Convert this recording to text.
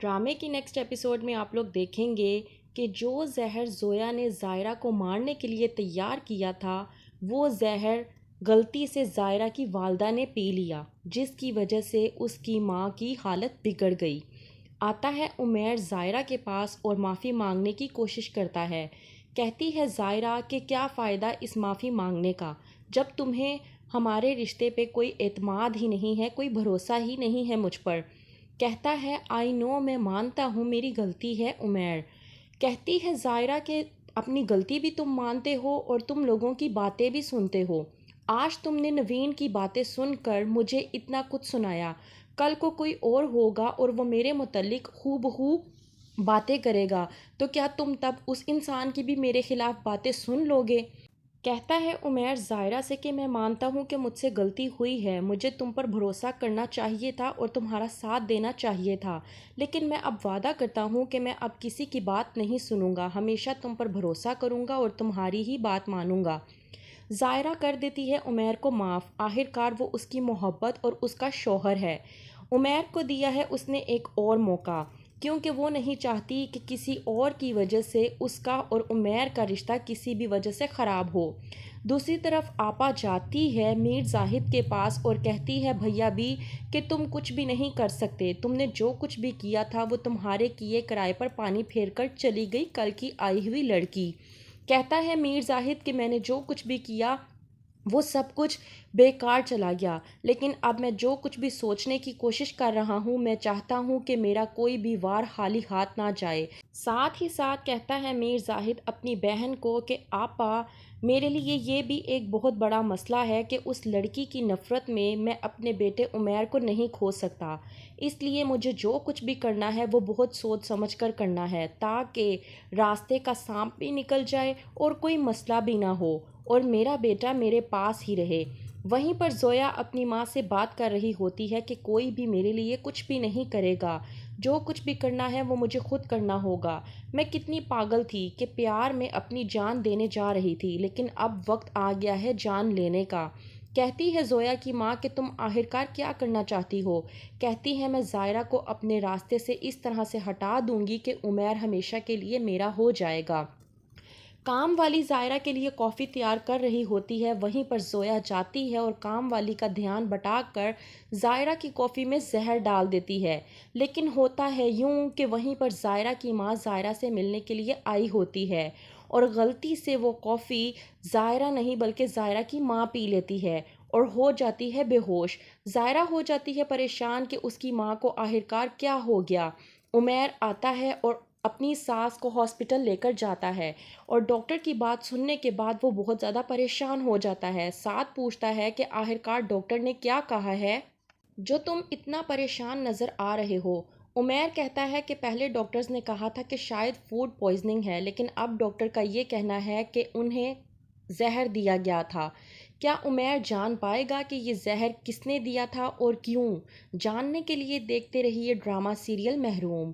ڈرامے کی next episode میں آپ لوگ دیکھیں گے کہ جو زہر زویا نے زائرہ کو مارنے کے لیے تیار کیا تھا وہ زہر غلطی سے زائرہ کی والدہ نے پی لیا، جس کی وجہ سے اس کی ماں کی حالت بگڑ گئی۔ آتا ہے عمیر زائرہ کے پاس اور معافی مانگنے کی کوشش کرتا ہے۔ کہتی ہے زائرہ کہ کیا فائدہ اس معافی مانگنے کا جب تمہیں ہمارے رشتے پہ کوئی اعتماد ہی نہیں ہے، کوئی بھروسہ ہی نہیں ہے مجھ پر۔ کہتا ہے آئی نو، میں مانتا ہوں میری غلطی ہے عمیر۔ کہتی ہے زائرہ کہ اپنی غلطی بھی تم مانتے ہو اور تم لوگوں کی باتیں بھی سنتے ہو۔ آج تم نے نوین کی باتیں سن کر مجھے اتنا کچھ سنایا، کل کو کوئی اور ہوگا اور وہ میرے متعلق ہو باتیں کرے گا تو کیا تم تب اس انسان کی بھی میرے خلاف باتیں سن لو گے؟ کہتا ہے عمیر زائرہ سے کہ میں مانتا ہوں کہ مجھ سے غلطی ہوئی ہے، مجھے تم پر بھروسہ کرنا چاہیے تھا اور تمہارا ساتھ دینا چاہیے تھا، لیکن میں اب وعدہ کرتا ہوں کہ میں اب کسی کی بات نہیں سنوں گا، ہمیشہ تم پر بھروسہ کروں گا اور تمہاری ہی بات مانوں گا۔ زائرہ کر دیتی ہے عمیر کو معاف، آخرکار وہ اس کی محبت اور اس کا شوہر ہے۔ عمیر کو دیا ہے اس نے ایک اور موقع، کیونکہ وہ نہیں چاہتی کہ کسی اور کی وجہ سے اس کا اور عمیر کا رشتہ کسی بھی وجہ سے خراب ہو۔ دوسری طرف آپا جاتی ہے میر زاہد کے پاس اور کہتی ہے بھیا بھی کہ تم کچھ بھی نہیں کر سکتے، تم نے جو کچھ بھی کیا تھا وہ تمہارے کیے کرائے پر پانی پھیر کر چلی گئی کل کی آئی ہوئی لڑکی۔ کہتا ہے میر زاہد کہ میں نے جو کچھ بھی کیا وہ سب کچھ بیکار چلا گیا، لیکن اب میں جو کچھ بھی سوچنے کی کوشش کر رہا ہوں، میں چاہتا ہوں کہ میرا کوئی بھی وار خالی ہاتھ نہ جائے۔ ساتھ ہی ساتھ کہتا ہے میر زاہد اپنی بہن کو کہ آپا میرے لیے یہ بھی ایک بہت بڑا مسئلہ ہے کہ اس لڑکی کی نفرت میں اپنے بیٹے عمیر کو نہیں کھو سکتا، اس لیے مجھے جو کچھ بھی کرنا ہے وہ بہت سوچ سمجھ کر کرنا ہے تاکہ راستے کا سانپ بھی نکل جائے اور کوئی مسئلہ بھی نہ ہو اور میرا بیٹا میرے پاس ہی رہے۔ وہیں پر زویا اپنی ماں سے بات کر رہی ہوتی ہے کہ کوئی بھی میرے لیے کچھ بھی نہیں کرے گا، جو کچھ بھی کرنا ہے وہ مجھے خود کرنا ہوگا۔ میں کتنی پاگل تھی کہ پیار میں اپنی جان دینے جا رہی تھی، لیکن اب وقت آ گیا ہے جان لینے کا۔ کہتی ہے زویا کی ماں کہ تم آخرکار کیا کرنا چاہتی ہو؟ کہتی ہے میں زائرہ کو اپنے راستے سے اس طرح سے ہٹا دوں گی کہ عمیر ہمیشہ کے لیے میرا ہو جائے گا۔ کام والی زائرہ کے لیے کافی تیار کر رہی ہوتی ہے، وہیں پر زویا جاتی ہے اور کام والی کا دھیان بٹا کر زائرہ کی کافی میں زہر ڈال دیتی ہے، لیکن ہوتا ہے یوں کہ وہیں پر زائرہ کی ماں زائرہ سے ملنے کے لیے آئی ہوتی ہے اور غلطی سے وہ کافی زائرہ نہیں بلکہ زائرہ کی ماں پی لیتی ہے اور ہو جاتی ہے بے ہوش۔ زائرہ ہو جاتی ہے پریشان کہ اس کی ماں کو آخرکار کیا ہو گیا۔ عمیر آتا ہے اور اپنی ساس کو ہاسپٹل لے کر جاتا ہے اور ڈاکٹر کی بات سننے کے بعد وہ بہت زیادہ پریشان ہو جاتا ہے۔ ساتھ پوچھتا ہے کہ آخرکار ڈاکٹر نے کیا کہا ہے جو تم اتنا پریشان نظر آ رہے ہو؟ عمیر کہتا ہے کہ پہلے ڈاکٹرز نے کہا تھا کہ شاید فوڈ پوائزننگ ہے، لیکن اب ڈاکٹر کا یہ کہنا ہے کہ انہیں زہر دیا گیا تھا۔ کیا عمیر جان پائے گا کہ یہ زہر کس نے دیا تھا اور کیوں؟ جاننے کے لیے دیکھتے رہیے ڈرامہ سیریل محروم۔